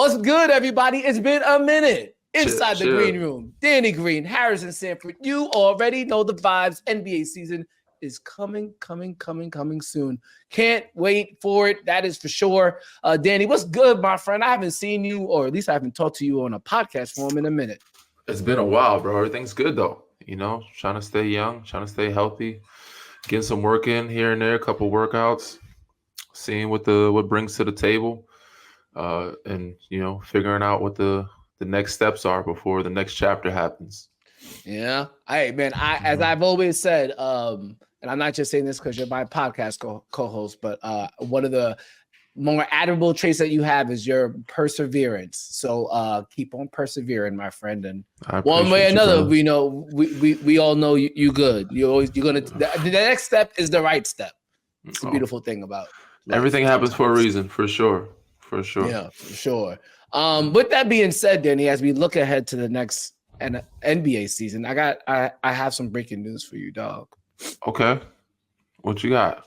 What's good, everybody? It's been a minute. Inside the Chill. green room, Danny Green, Harrison Sanford. You already know the vibes. NBA season is coming soon. Can't wait for it. That is for sure. Danny, what's good, my friend? I haven't seen you, or at least I haven't talked to you on a podcast form in a minute. It's been a while, bro. Everything's good though. You know, trying to stay young, trying to stay healthy, getting some work in here and there, a couple workouts, seeing what brings to the table, and figuring out what the next steps are before the next chapter happens. Yeah. Hey, man, as I've always said, and I'm not just saying this because you're my podcast co-host, but one of the more admirable traits that you have is your perseverance. So keep on persevering, my friend. And one way or another, we know we all know you good. You're gonna the next step is the right step. It's a beautiful thing about life. Everything happens for a reason, for sure. For sure. Yeah, for sure. With that being said, Danny, as we look ahead to the next NBA season, I have some breaking news for you, dog. Okay. What you got?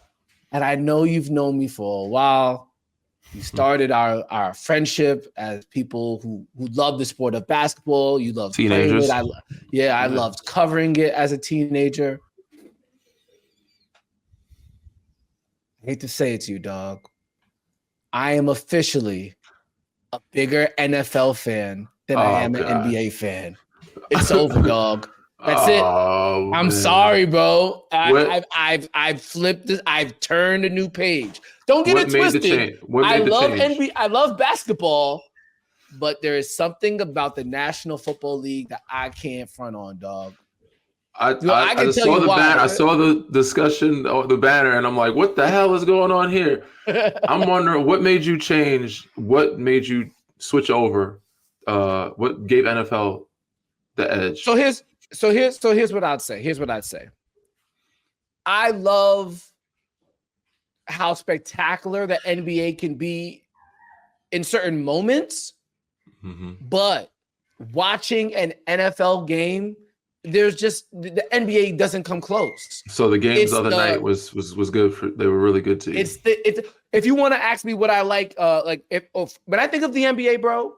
And I know you've known me for a while. You started our friendship as people who love the sport of basketball. You love teenagers. Playing it. I loved covering it as a teenager. I hate to say it to you, dog. I am officially a bigger NFL fan than I am an NBA fan. It's over, dog. That's it. I'm sorry, bro. I've flipped this. I've turned a new page. Don't get it twisted. I love NBA. I love basketball, but there is something about the National Football League that I can't front on, dog. I saw the banner. I saw the discussion or the banner, and I'm like, what the hell is going on here? I'm wondering what made you change. What made you switch over? What gave NFL the edge? So here's what I'd say. I love how spectacular the NBA can be in certain moments, but watching an NFL game, there's just the NBA doesn't come close. So the games the other night was good. They were really good to you. It's if you want to ask me what I like when I think of the NBA, bro,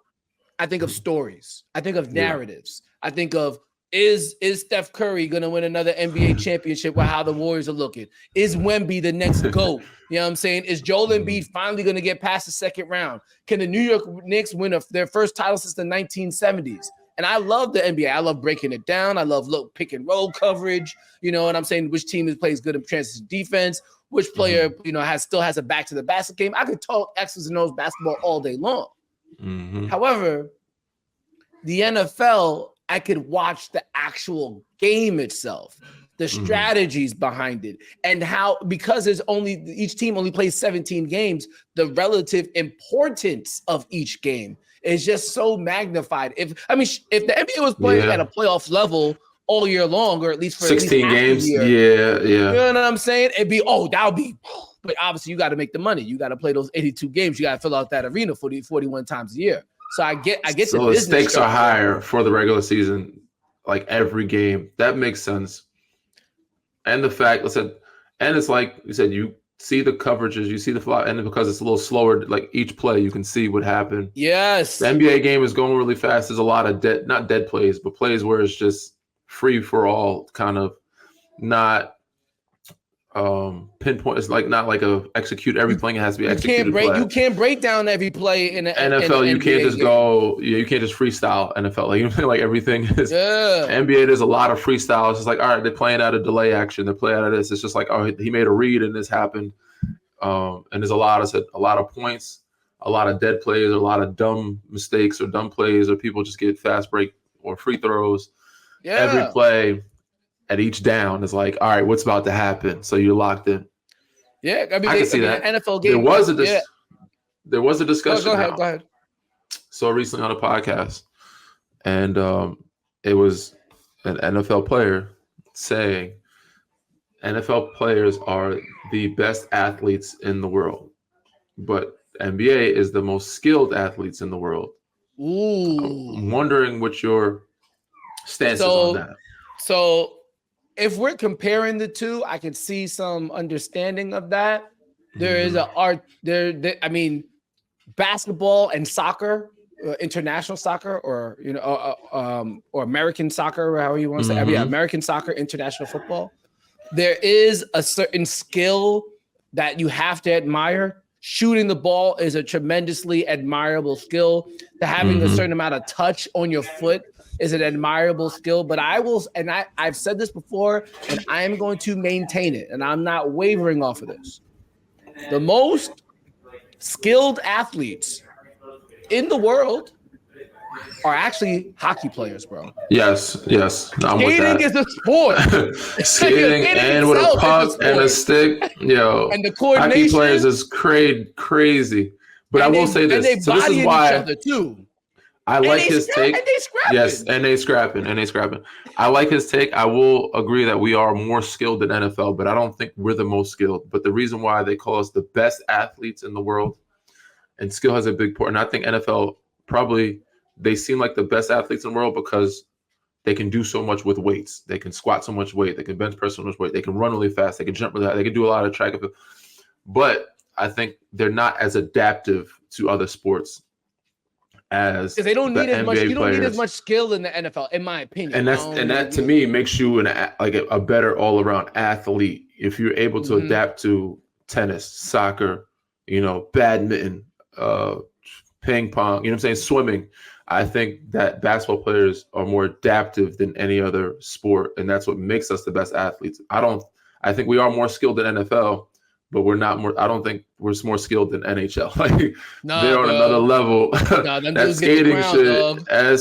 I think of stories. I think of narratives. I think of is Steph Curry gonna win another NBA championship with how the Warriors are looking? Is Wemby the next GOAT? You know what I'm saying? Is Joel Embiid finally gonna get past the second round? Can the New York Knicks win their first title since the 1970s? And I love the NBA. I love breaking it down. I love pick and roll coverage. You know what I'm saying? Which team plays good in transition defense? Which player still has a back to the basket game? I could talk X's and O's basketball all day long. However, the NFL, I could watch the actual game itself, the strategies behind it, and how, because each team only plays 17 games, the relative importance of each game is just so magnified. If the NBA was playing at a playoff level all year long, or at least for 16 games, year, yeah. You know what I'm saying? That would be. But obviously, you got to make the money. You got to play those 82 games. You got to fill out that arena 41 times a year. So I get so the stakes are higher for the regular season, like every game. That makes sense. And the fact, and it's like you said, you see the coverages, you see the fly, and because it's a little slower, like each play, you can see what happened. Yes. The NBA game is going really fast. There's a lot of not dead plays, but plays where it's just free for all, kind of not pinpoint. It's not like execute every play. It has to be executed. You can't break down every play in the NFL. You can't just go. You can't just freestyle NFL. Like everything is. Yeah. NBA, there's a lot of freestyle. It's just like, all right, they're playing out of delay action. They're playing out of this. It's just like, oh, he made a read and this happened. And there's a lot of points, a lot of dead plays, a lot of dumb mistakes or dumb plays, or people just get fast break or free throws. Yeah. Every play at each down is like, all right, what's about to happen? So you're locked in. Yeah, I can see that. NFL game. There was a discussion. Go ahead. So recently on a podcast, and it was an NFL player saying NFL players are the best athletes in the world, but NBA is the most skilled athletes in the world. Ooh. I'm wondering what your stance is on that. So if we're comparing the two, I can see some understanding of that. There is an art there. I mean, basketball and soccer international soccer, or or American soccer, or however you want to say, American soccer, international football, there is a certain skill that you have to admire. Shooting the ball is a tremendously admirable skill. To having a certain amount of touch on your foot is an admirable skill. But I've said this before, and I am going to maintain it, and I'm not wavering off of this. The most skilled athletes in the world are actually hockey players, bro. Yes. I'm Skating is a sport. Skating and with a puck and a stick, and the coordination. Hockey players is crazy. But I will say this. So this is why each other too. I like his take. And they scrapping. Yes, and they scrapping. I like his take. I will agree that we are more skilled than NFL, but I don't think we're the most skilled. But the reason why they call us the best athletes in the world, and skill has a big part. And I think NFL probably, they seem like the best athletes in the world because they can do so much with weights. They can squat so much weight. They can bench press so much weight. They can run really fast. They can jump really high. They can do a lot of track. But I think they're not as adaptive to other sports as they don't need as much. You don't players. need as much skill in the NFL, in my opinion. And that to me makes you a better all around athlete if you're able to adapt to tennis, soccer, badminton, ping pong. You know what I'm saying? Swimming. I think that basketball players are more adaptive than any other sport, and that's what makes us the best athletes. I think we are more skilled than NFL, but we're not more. I don't think we're more skilled than NHL. They're on another level. That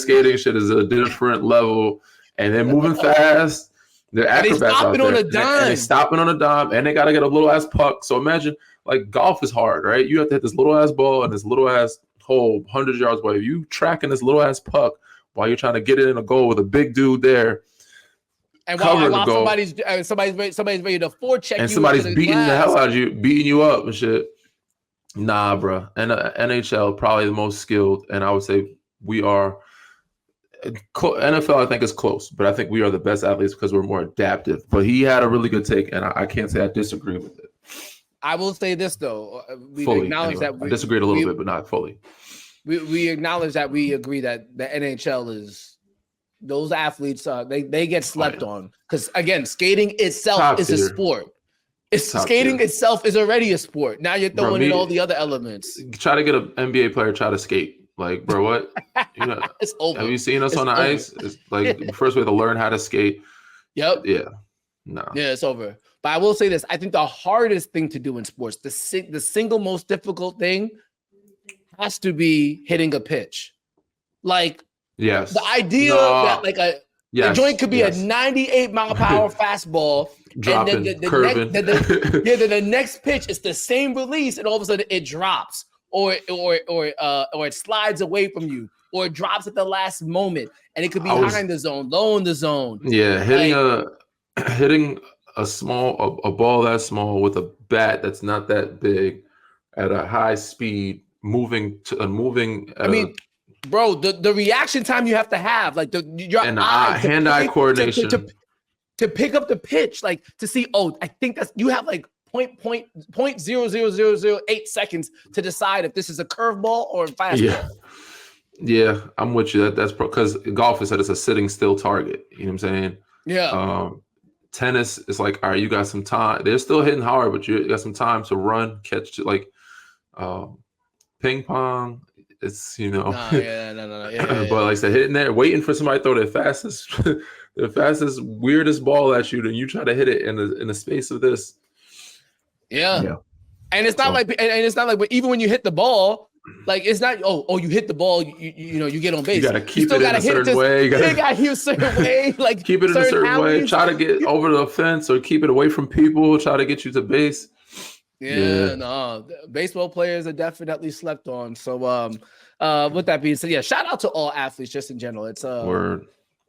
skating shit is a different level, and they're moving fast. They're acrobats out there. And they're stopping on a dime, and they got to get a little ass puck. So imagine, golf is hard, right? You have to hit this little ass ball and this little ass hole 100 yards away. If you tracking this little ass puck while you're trying to get it in a goal with a big dude there, and while somebody's ready to forecheck and you, somebody's beating the hell out of you, beating you up and shit. Nah, bro. And NHL probably the most skilled, and I would say we are. NFL, I think, is close, but I think we are the best athletes because we're more adaptive. But he had a really good take, and I can't say I disagree with it. I will say this though: we fully, acknowledge anyway. that I disagreed a little bit, but not fully. We acknowledge that we agree that the NHL is those athletes. They get slept on because again, skating itself is a sport. Skating itself is already a sport. Now you're throwing in all the other elements. Try to get an NBA player try to skate. Bro, what? It's over. Have you seen us on the ice? It's the first way to learn how to skate. Yep. Yeah. No. Yeah, it's over. But I will say this: I think the hardest thing to do in sports, the single most difficult thing, has to be hitting a pitch. Yes. The idea that the joint could be a 98 mile per hour fastball, dropping, and then curving. the next pitch is the same release, and all of a sudden it drops. Or it slides away from you, or it drops at the last moment, and it could be high in the zone, low in the zone. Yeah, hitting a ball that small with a bat that's not that big at a high speed, moving. Bro, the reaction time you have to have, your eyes, hand-eye coordination to pick up the pitch, to see. Oh, I think you have 0.00008 seconds to decide if this is a curveball or a fastball. Yeah, I'm with you. That's because golf is it's a sitting still target. You know what I'm saying? Yeah. Tennis is all right, you got some time. They're still hitting hard, but you got some time to run, catch it. Ping pong. It's No. Yeah, but like I said, hitting there, waiting for somebody to throw the fastest, weirdest ball at you, and you try to hit it in the space of this. Yeah. And it's not like even when you hit the ball, it's not you hit the ball, you get on base. You gotta keep it in a certain way. You gotta hit a certain way, keep it in a certain way. Try to get over the fence or keep it away from people. Try to get you to base. No, baseball players are definitely slept on. So with that being said, shout out to all athletes just in general. It's word.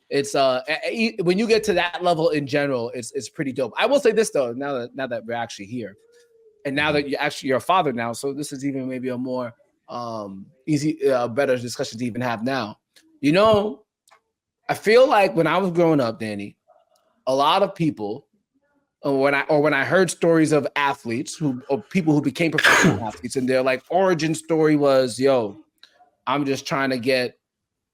It's when you get to that level in general, it's pretty dope. I will say this though, now that we're actually here, and now that you're a father now, so this is even maybe a more easy, better discussion to even have now. I feel like when I was growing up, Danny, a lot of people, when I heard stories of athletes or people who became professional athletes, and their origin story was, I'm just trying to get,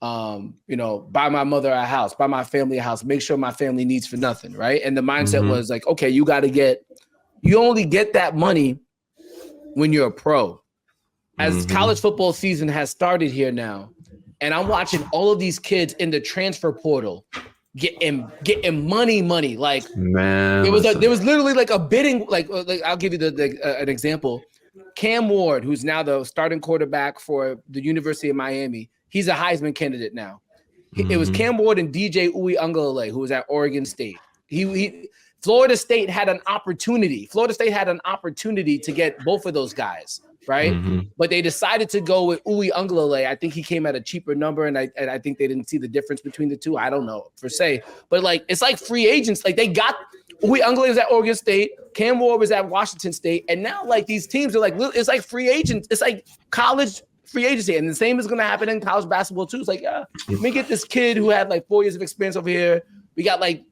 buy my mother a house, buy my family a house, make sure my family needs for nothing, right? And the mindset was like, okay, you only get that money when you're a pro. As college football season has started here now, and I'm watching all of these kids in the transfer portal getting money. Like, man, there was literally like a bidding. Like I'll give you an example. Cam Ward, who's now the starting quarterback for the University of Miami, he's a Heisman candidate now. It was Cam Ward and DJ Uiagalelei, who was at Oregon State. Florida State had an opportunity. To get both of those guys, right? But they decided to go with Uiagalelei. I think he came at a cheaper number, and I think they didn't see the difference between the two. I don't know per se, but like it's like free agents. Like they got Uiagalelei was at Oregon State, Cam Ward was at Washington State, and now like these teams are like it's like free agents. It's like college free agency, and the same is going to happen in college basketball too. It's like, let me get this kid who had like 4 years of experience over here. We got like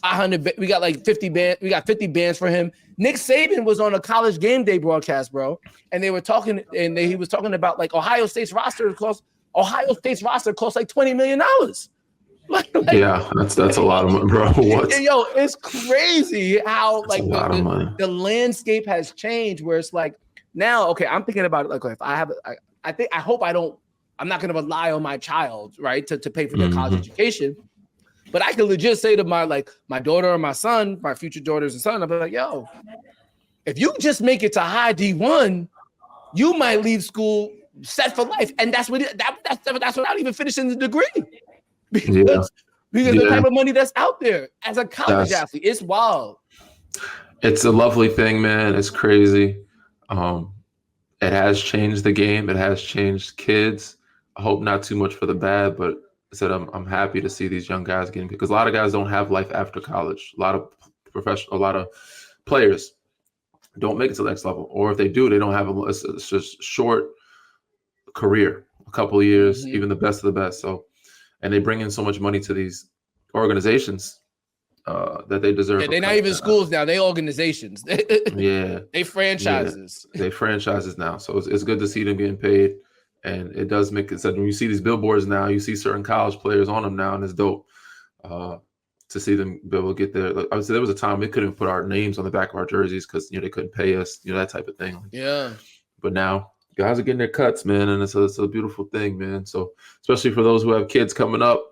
100, we got like 50 bands. We got 50 bands for him. Nick Saban was on a college game day broadcast, bro, and they were talking, and he was talking about like Ohio State's roster cost like $20 million. Yeah, that's a lot of money, bro. What? Yo, it's crazy how like the landscape has changed. Where it's like now, okay, I'm thinking about it. Like if I have, I'm not going to rely on my child, right, to pay for their college education. But I can legit say to my daughter or my son, my future daughters and son, I'll be like, yo, if you just make it to high D1, you might leave school set for life. And that's without even finishing the degree. Because the type of money that's out there as a college athlete, it's wild. It's a lovely thing, man. It's crazy. It has changed the game. It has changed kids. I hope not too much for the bad, but I said I'm happy to see these young guys getting, because a lot of guys don't have life after college. A lot of players don't make it to the next level, or if they do, they don't have it's just short career, a couple of years, even the best of the best. So, and they bring in so much money to these organizations that they deserve. Yeah, they're not even schools now; they organizations. They franchises. They franchises now. So it's good to see them getting paid. And it does make it so when you see these billboards now, you see certain college players on them now, and it's dope to see them be able to get there. Like, obviously, there was a time we couldn't put our names on the back of our jerseys because they couldn't pay us, that type of thing. Yeah. But now guys are getting their cuts, man, and it's a beautiful thing, man. So especially for those who have kids coming up,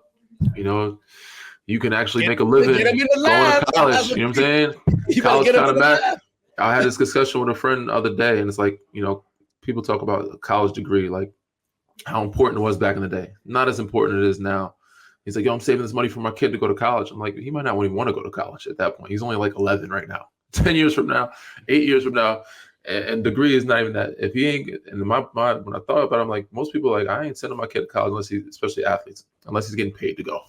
you can actually make a living going to college. You know what I'm saying? College kind of back. I had this discussion with a friend the other day, and it's like, people talk about a college degree, like how important it was back in the day. Not as important it is now. He's like, yo, I'm saving this money for my kid to go to college. I'm like, he might not even want to go to college at that point. He's only like 11 right now. 10 years from now, 8 years from now, and degree is not even that. If he ain't, and my mind, when I thought about it, I'm like, most people are like, I ain't sending my kid to college especially athletes, unless he's getting paid to go.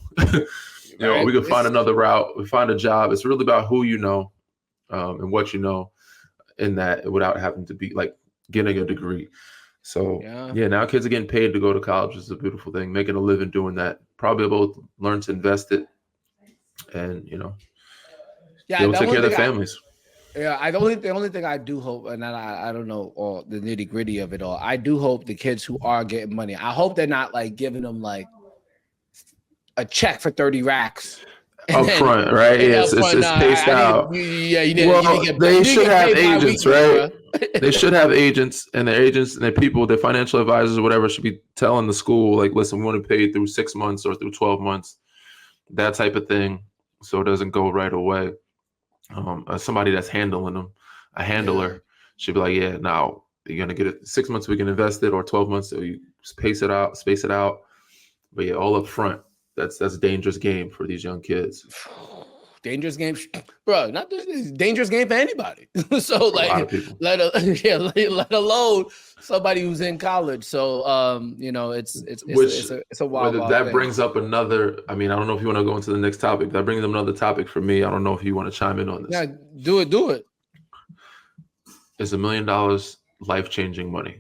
We can find another route. We find a job. It's really about who you know and what you know in that, without having to be like getting a degree. So now kids are getting paid to go to college. It's a beautiful thing, making a living doing that. Probably able to learn to invest it, and they'll take care of their families. The only thing I do hope, and I don't know all the nitty gritty of it all. I do hope the kids who are getting money, I hope they're not like giving them like a check for 30 racks. Up front, right? Yeah, it's paced out. They should have agents, right? They should have agents, and their agents and their people, their financial advisors or whatever, should be telling the school, like, listen, we want to pay you through 6 months or through 12 months, that type of thing, so it doesn't go right away. Somebody that's handling them, a handler, should be like, yeah, now you're going to get it 6 months, we can invest it, or 12 months, so you space it out. But all up front. That's a dangerous game for these young kids. Dangerous game, bro. Not dangerous game for anybody. So like, let alone somebody who's in college. So it's a wild. That brings up another. I mean, I don't know if you want to go into the next topic. That brings up another topic for me. I don't know if you want to chime in on this. Yeah, do it. Is $1 million life-changing money?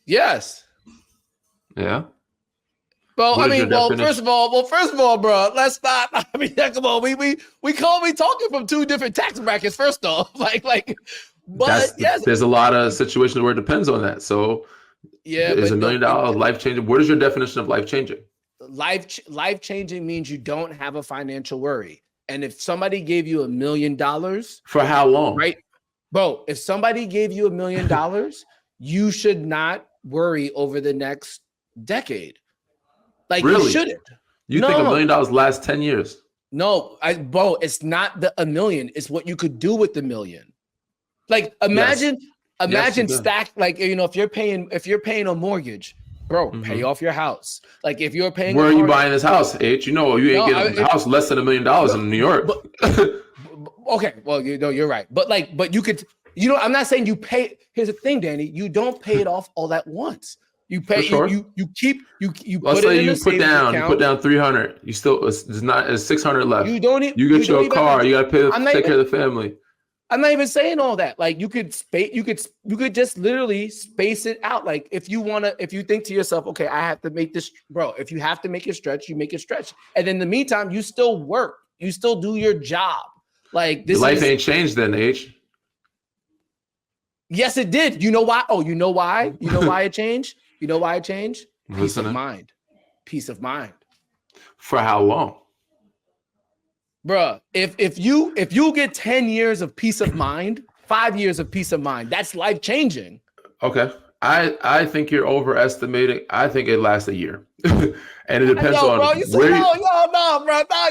That's Yeah. Well, first of all, bro, let's not. I mean, come on, we talking from two different tax brackets. First off, but yes, there's a lot of situations where it depends on that. So Yeah, Is but $1 million life changing? What is your definition of life changing? Life changing means you don't have a financial worry. And if somebody gave you $1 million, for how long? Right, bro. If somebody gave you $1 million, you should not worry over the next decade. Like really? You shouldn't. You think $1 million lasts 10 years? No, bro. It's not the $1 million. It's what you could do with the $1 million. Like imagine stack. Like if you're paying a mortgage. Bro, pay off your house. Like if you're paying, where are you buying this house, H? You ain't getting a house less than $1 million in New York. Okay, well, you're right. But you could, I'm not saying you pay. Here's the thing, Danny. You don't pay it off all at once. You pay. Sure. You keep. Let's say you put down 300. You still it's 600 left. You get your car. You got to take care of the family. I'm not even saying all that. Like you could just literally space it out. Like if you think to yourself, okay, I have to make this, bro. If you have to make it stretch, you make it stretch. And in the meantime, you still work. You still do your job. Like this. Life ain't changed then, H. Yes, it did. You know why? Oh, you know why? You know why it changed? You know why it changed? Peace of mind. Peace of mind. For how long? Bruh, if you get 10 years of peace of mind, 5 years of peace of mind, that's life changing. Okay. I think you're overestimating. I think it lasts a year. And it depends on bro, you say, no, bro. No,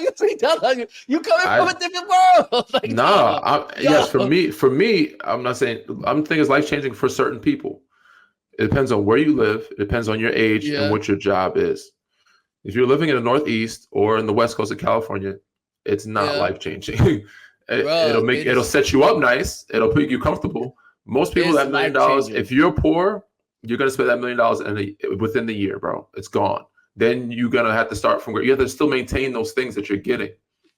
you coming from a different world. Like, yes, for me, I'm not saying, I'm thinking it's life changing for certain people. It depends on where you live. It depends on your age and what your job is. If you're living in the Northeast or in the West Coast of California, it's not life changing. It'll set you up nice. It'll make you comfortable. Most people that $1 million, if you're poor, you're gonna spend that $1 million within the year, bro. It's gone. Then you're gonna have to start from where you have to still maintain those things that you're getting.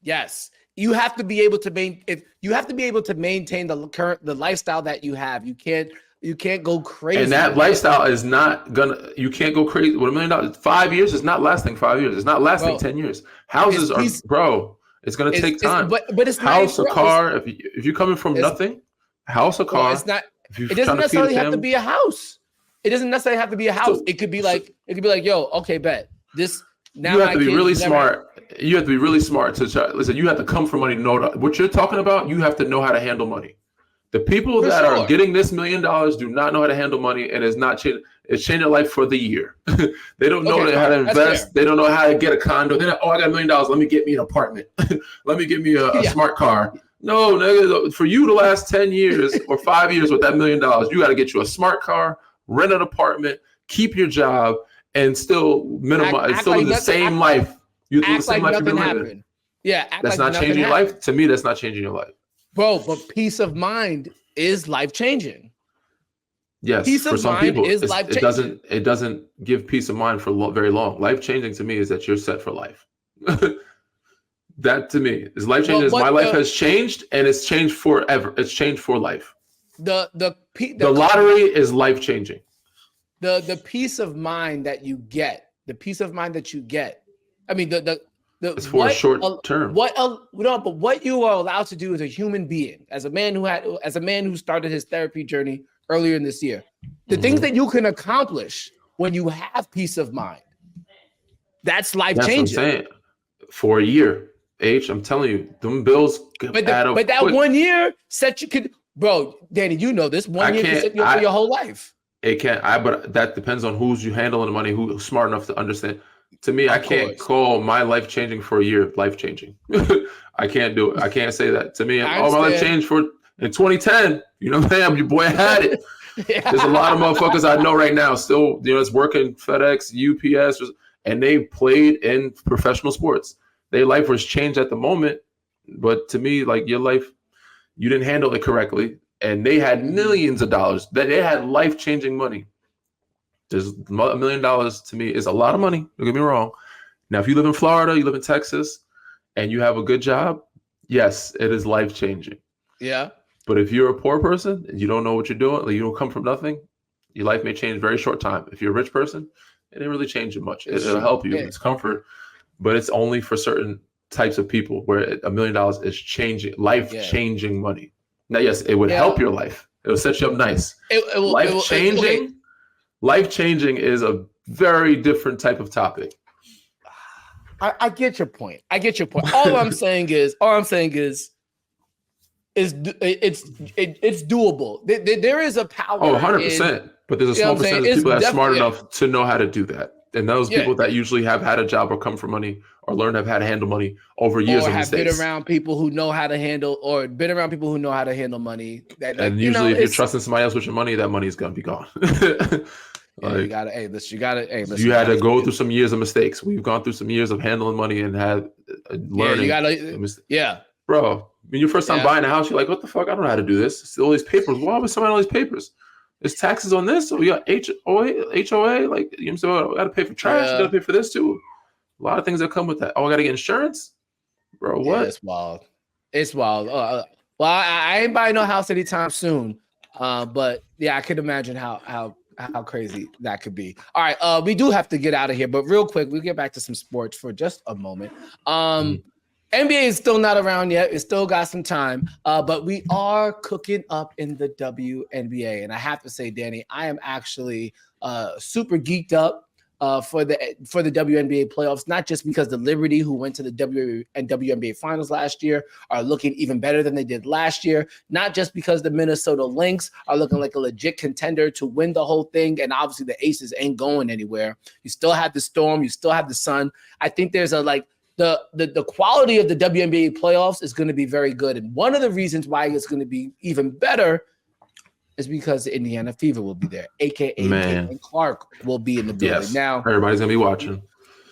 Yes, you have to be able to maintain the lifestyle that you have. You can't go crazy. And that lifestyle is not gonna. You can't go crazy with $1 million. 5 years is not lasting 5 years. It's not lasting 10 years. Houses are, bro. It's gonna take time. But it's house, a car. If you're coming from nothing, house, a car. Well, it's not. It doesn't necessarily have to be a house. It doesn't necessarily have to be a house. It could be like, yo, okay, bet this. Now you have to be really smart. You have to be really smart to try. Listen, you have to come from money to know what you're talking about. You have to know how to handle money. The people that are getting this $1 million do not know how to handle money, and it's not changing. It's changing their life for the year. They don't know how to invest. They don't know how to get a condo. They're not, I got $1 million. Let me get me an apartment. Let me get me a smart car. No, nigga, for you to last 10 years or 5 years with that $1 million, you got to get you a smart car, rent an apartment, keep your job, and still minimize, live the same life. You live the same life you've been living. Yeah, that's not changing your life. To me, that's not changing your life. Bro, but peace of mind is life changing. Yes, peace for of some mind people, is life changing. It doesn't give peace of mind for very long. Life changing to me is that you're set for life. That to me is life changing. My life has changed, and it's changed forever. It's changed for life. The lottery is life changing. The peace of mind that you get. I mean, it's for a short term. But what you are allowed to do as a human being, as a man who started his therapy journey earlier in this year, the things that you can accomplish when you have peace of mind, that's life changing. What I'm saying. For a year, H, I'm telling you, them bills. But that 1 year set you could, bro, Danny, you know this 1 year can set you up for your whole life. It can't. But that depends on who's you handling the money, who's smart enough to understand. To me, I can't call my life changing for a year life changing. I can't do it. I can't say that. To me, all my life changed in 2010. You know what I'm saying? Your boy had it. There's a lot of motherfuckers I know right now still, it's working FedEx, UPS, and they played in professional sports. Their life was changed at the moment. But to me, like your life, you didn't handle it correctly. And they had millions of dollars. They had life-changing money. There's $1 million to me is a lot of money. Don't get me wrong. Now, if you live in Florida, you live in Texas, and you have a good job, yes, it is life-changing. Yeah. But if you're a poor person and you don't know what you're doing, like you don't come from nothing, your life may change very short time. If you're a rich person, it didn't really change it much. It'll help you. Yeah. It's comfort, but it's only for certain types of people where $1 million is changing, life-changing money. Now, yes, it would help your life. It will set you up nice. Life-changing. Life-changing is a very different type of topic. I get your point. All I'm saying is it's doable. There is a power. 100%. But there's a small percentage of people that's smart enough to know how to do that. And those people that usually have had a job or come from money or learn to have had to handle money over years of mistakes. Or have been around people who know how to handle money. And usually if you're trusting somebody else with your money, that money is going to be gone. You had to go through some years of mistakes. We've gone through some years of handling money and had learning. Bro, when your first time buying a house, you're like, what the fuck? I don't know how to do this. It's all these papers. Why would somebody all these papers? There's taxes on this. So we got HOA. Like, you know what I'm saying? I got to pay for trash. You got to pay for this too. A lot of things that come with that. Oh, I got to get insurance? Bro, what? It's wild. Well, I ain't buying no house anytime soon. But yeah, I can imagine how crazy that could be. All right, we do have to get out of here, but real quick, we'll get back to some sports for just a moment. NBA is still not around yet. It still got some time, but we are cooking up in the WNBA. And I have to say, Danny, I am actually super geeked up for the WNBA playoffs, not just because the Liberty, who went to the WNBA finals last year, are looking even better than they did last year, not just because the Minnesota Lynx are looking like a legit contender to win the whole thing, and obviously the Aces ain't going anywhere. You still have the Storm, you still have the Sun. I think there's the quality of the WNBA playoffs is going to be very good. And one of the reasons why it's going to be even better is because the Indiana Fever will be there, a.k.a. Caitlin Clark will be in the building. Yes, now, everybody's going to be watching.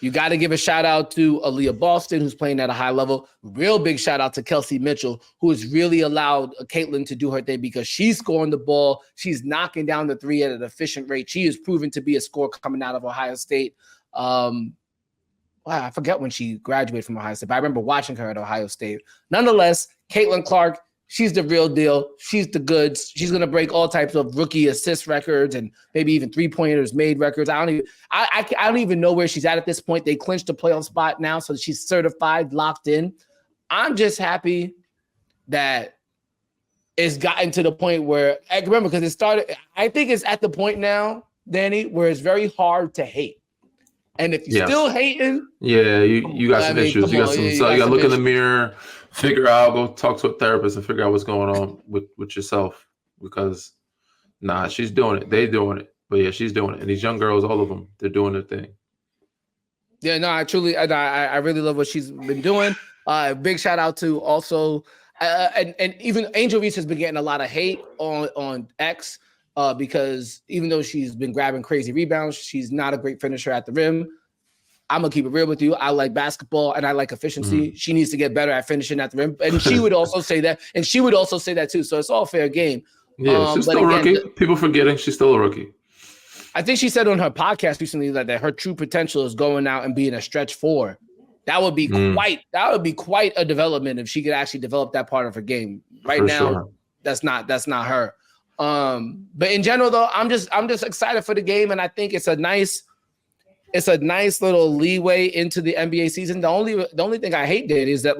You got to give a shout out to Aaliyah Boston, who's playing at a high level. Real big shout out to Kelsey Mitchell, who has really allowed Caitlin to do her thing because she's scoring the ball. She's knocking down the three at an efficient rate. She is proven to be a scorer coming out of Ohio State. I forget when she graduated from Ohio State, but I remember watching her at Ohio State. Nonetheless, Caitlin Clark, she's the real deal. She's the goods. She's going to break all types of rookie assist records and maybe even three-pointers made records. I don't even know where she's at this point. They clinched a playoff spot now, so she's certified, locked in. I'm just happy that it's gotten to the point where – I remember because it started – I think it's at the point now, Danny, where it's very hard to hate. And if you're still hating, you got some issues. You got some. So you got to look in the mirror, figure out, go talk to a therapist, and figure out what's going on with yourself. Because, she's doing it. They doing it. But yeah, she's doing it. And these young girls, all of them, they're doing their thing. Yeah, no, I really love what she's been doing. Big shout out to also, and even Angel Reese has been getting a lot of hate on X. Because even though she's been grabbing crazy rebounds, she's not a great finisher at the rim. I'm going to keep it real with you. I like basketball and I like efficiency. She needs to get better at finishing at the rim. And she would also say that. And she would also say that too. So it's all fair game. Yeah, she's still a rookie. People forgetting she's still a rookie. I think she said on her podcast recently that her true potential is going out and being a stretch four. That would be quite a development if she could actually develop that part of her game. Right now, that's not her. But in general, though, I'm just excited for the game, and I think it's a nice little leeway into the NBA season. The only thing I hate is that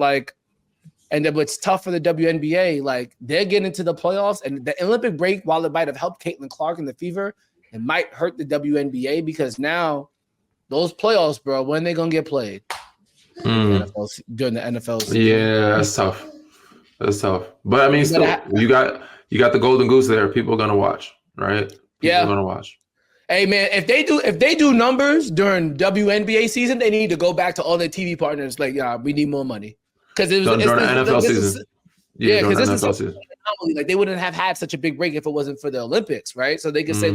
and then what's tough for the WNBA, they're getting to the playoffs, and the Olympic break, while it might have helped Caitlin Clark and the Fever, it might hurt the WNBA because now those playoffs, bro, when they gonna get played during the NFL season? Yeah, that's tough. That's tough. But I mean, still, you got the golden goose there. People are gonna watch, right? People are gonna watch. Hey man, if they do numbers during WNBA season, they need to go back to all their TV partners. We need more money because it was during the NFL season. Because this is anomaly. They wouldn't have had such a big break if it wasn't for the Olympics, right? So they could say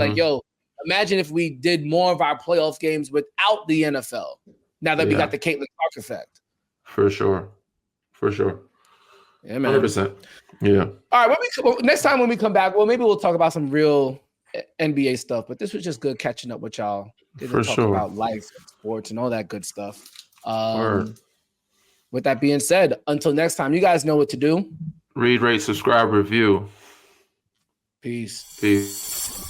imagine if we did more of our playoff games without the NFL. Now that we got the Caitlin Clark effect. For sure. Yeah, man. 100%. Yeah. All right. Next time when we come back, maybe we'll talk about some real NBA stuff. But this was just good catching up with y'all. For sure. About life and sports and all that good stuff. With that being said, until next time, you guys know what to do. Read, rate, subscribe, review. Peace. Peace.